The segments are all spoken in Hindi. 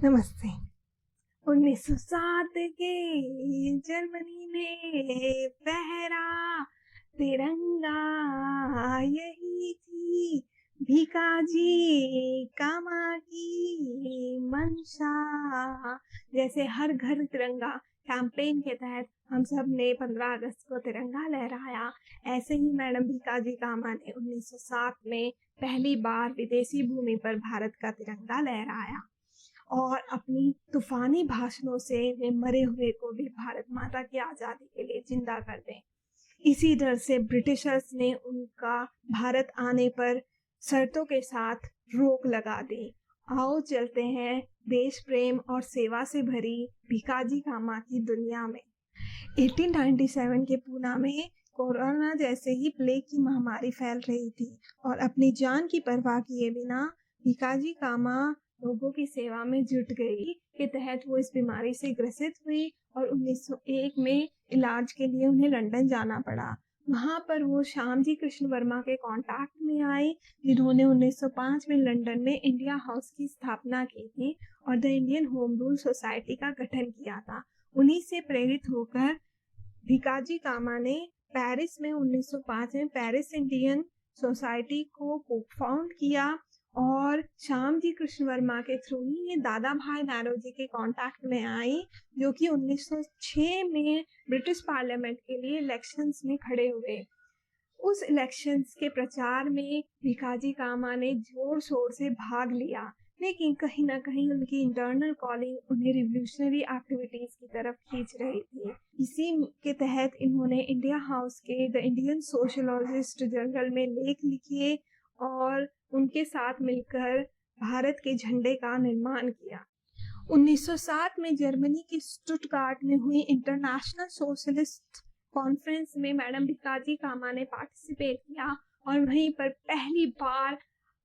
नमस्ते। 1907 के जर्मनी में फहरा तिरंगा, यही थी भिकाजी कामा की मंशा। जैसे हर घर तिरंगा कैंपेन के तहत हम सब ने 15 अगस्त को तिरंगा लहराया, ऐसे ही मैडम भिकाजी कामा ने 1907 में पहली बार विदेशी भूमि पर भारत का तिरंगा लहराया और अपनी तूफानी भाषणों से वे मरे हुए को भी भारत माता की आज़ादी के लिए जिंदा कर दें। इसी डर से ब्रिटिशर्स ने उनका भारत आने पर शर्तों के साथ रोक लगा दी। आओ चलते हैं देश प्रेम और सेवा से भरी भिकाजी कामा की दुनिया में। 1897 के पूना में कोरोना जैसे ही प्लेग की महामारी फैल रही थी और अपनी जान की परवाह किए बिना भिकाजी कामा लोगों की सेवा में जुट गई के तहत वो इस बीमारी से ग्रसित हुई और 1901 में इलाज के लिए उन्हें लंदन जाना पड़ा। वहां पर वो श्यामजी कृष्ण वर्मा के कांटेक्ट में आई, जिन्होंने 1905 में लंदन में इंडिया हाउस की स्थापना की थी और the Indian home rule society का गठन किया था। उन्हीं से प्रेरित होकर भिकाजी कामा ने पेरिस में 1905 में पेरिस इंडियन सोसाइटी को फाउंड किया और श्यामजी कृष्ण वर्मा के थ्रू ही ये दादा भाई नौरोजी के कांटेक्ट में आई, जो कि 1906 में ब्रिटिश पार्लियामेंट के लिए इलेक्शंस में खड़े हुए। उस इलेक्शंस के प्रचार में भिकाजी कामा ने जोर शोर से भाग लिया, लेकिन कहीं ना कहीं उनकी इंटरनल कॉलिंग उन्हें रिवॉल्यूशनरी एक्टिविटीज की तरफ खींच रही थी। इसी के तहत इन्होंने इंडिया हाउस के द इंडियन सोशलॉजिस्ट जर्नल में लेख लिखे और उनके साथ मिलकर भारत के झंडे का निर्माण किया। 1907 में जर्मनी के स्टुटगार्ट में हुई इंटरनेशनल सोशलिस्ट कॉन्फ्रेंस में मैडम भिकाजी कामा ने पार्टिसिपेट किया और वहीं पर पहली बार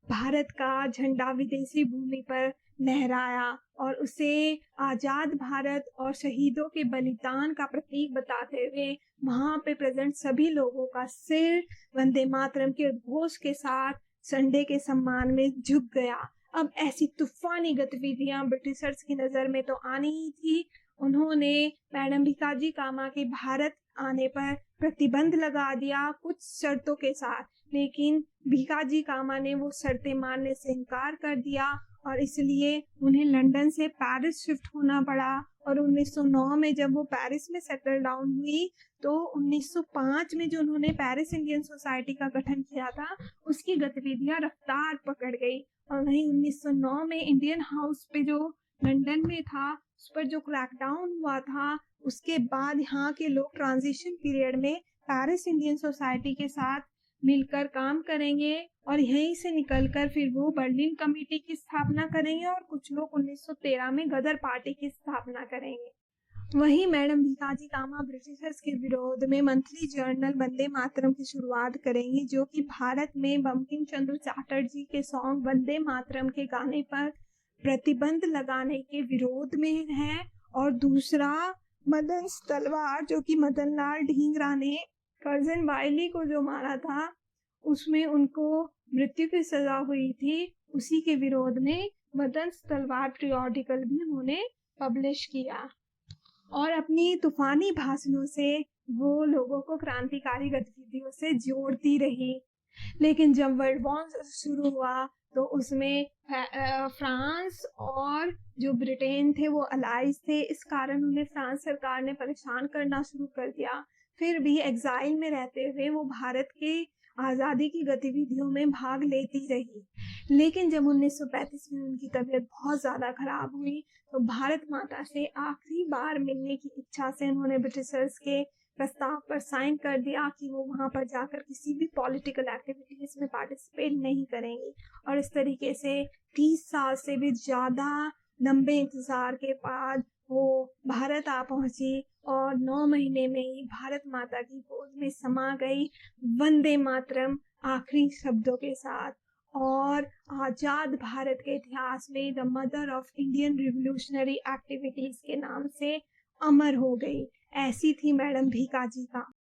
भारत का झंडा विदेशी भूमि पर लहराया और उसे आजाद भारत और शहीदों के बलिदान का प्रतीक बताते हुए वहां पे प्रेजेंट सभी लोगों का सिर वंदे मातरम के उद्घोष के साथ संडे के सम्मान में झुक गया। अब ऐसी तूफानी गतिविधियां ब्रिटिशर्स की नजर में तो आनी ही थी। उन्होंने मैडम भिकाजी कामा के भारत आने पर प्रतिबंध लगा दिया कुछ शर्तों के साथ, लेकिन भिकाजी कामा ने वो शर्तें मानने से इनकार कर दिया और इसलिए उन्हें लंदन से पेरिस शिफ्ट होना पड़ा। और 1909 में जब वो पेरिस में सेटल डाउन हुई तो 1905 में जो उन्होंने पेरिस इंडियन सोसाइटी का गठन किया था उसकी गतिविधियां रफ्तार पकड़ गई और वहीं 1909 में इंडियन हाउस पे जो लंदन में था उस पर जो क्रैकडाउन हुआ था, उसके बाद यहाँ के लोग ट्रांजिशन पीरियड में पेरिस इंडियन सोसाइटी के साथ मिलकर काम करेंगे और यहीं से निकलकर फिर वो बर्लिन कमेटी की स्थापना करेंगे और कुछ लोग 1913 में गदर पार्टी की स्थापना करेंगे। वहीं मैडम भिकाजी कामा ब्रिटिशर्स के विरोध में मंथली जर्नल वंदे मातरम की शुरुआत करेंगी, जो कि भारत में बंकिम चंद्र चटर्जी के सॉन्ग वंदे मातरम के गाने पर प्रतिबंध लगाने के विरोध में है। और दूसरा मदन तलवार, जो कि मदन लाल ढींगरा ने कर्जन वाइली को जो मारा था उसमें उनको मृत्यु की सजा हुई थी, उसी के विरोध में मदन तलवार पीरियोडिकल भी उन्होंने पब्लिश किया और अपनी तूफानी भाषणों से वो लोगों को क्रांतिकारी गतिविधियों से जोड़ती रही। लेकिन जब वर्ल्ड वॉर शुरू हुआ तो उसमें फ्रांस और जो ब्रिटेन थे वो अलाइज थे, इस कारण उन्हें फ्रांस सरकार ने परेशान करना शुरू कर दिया। फिर भी एग्जाइल में रहते हुए वो भारत के आज़ादी की गतिविधियों में भाग लेती रही। लेकिन जब 1935 में उनकी तबीयत बहुत ज़्यादा खराब हुई तो भारत माता से आखिरी बार मिलने की इच्छा से उन्होंने ब्रिटिशर्स के प्रस्ताव पर साइन कर दिया कि वो वहां पर जाकर किसी भी पॉलिटिकल एक्टिविटीज में पार्टिसिपेट नहीं करेंगी। और इस तरीके से 30 साल से भी ज़्यादा लंबे इंतजार के बाद वो भारत आ पहुंची और 9 महीने में ही भारत माता की गोद में समा गई वंदे मातरम आखिरी शब्दों के साथ और आजाद भारत के इतिहास में the mother of Indian revolutionary activities के नाम से अमर हो गई। ऐसी थी मैडम भिकाजी कामा।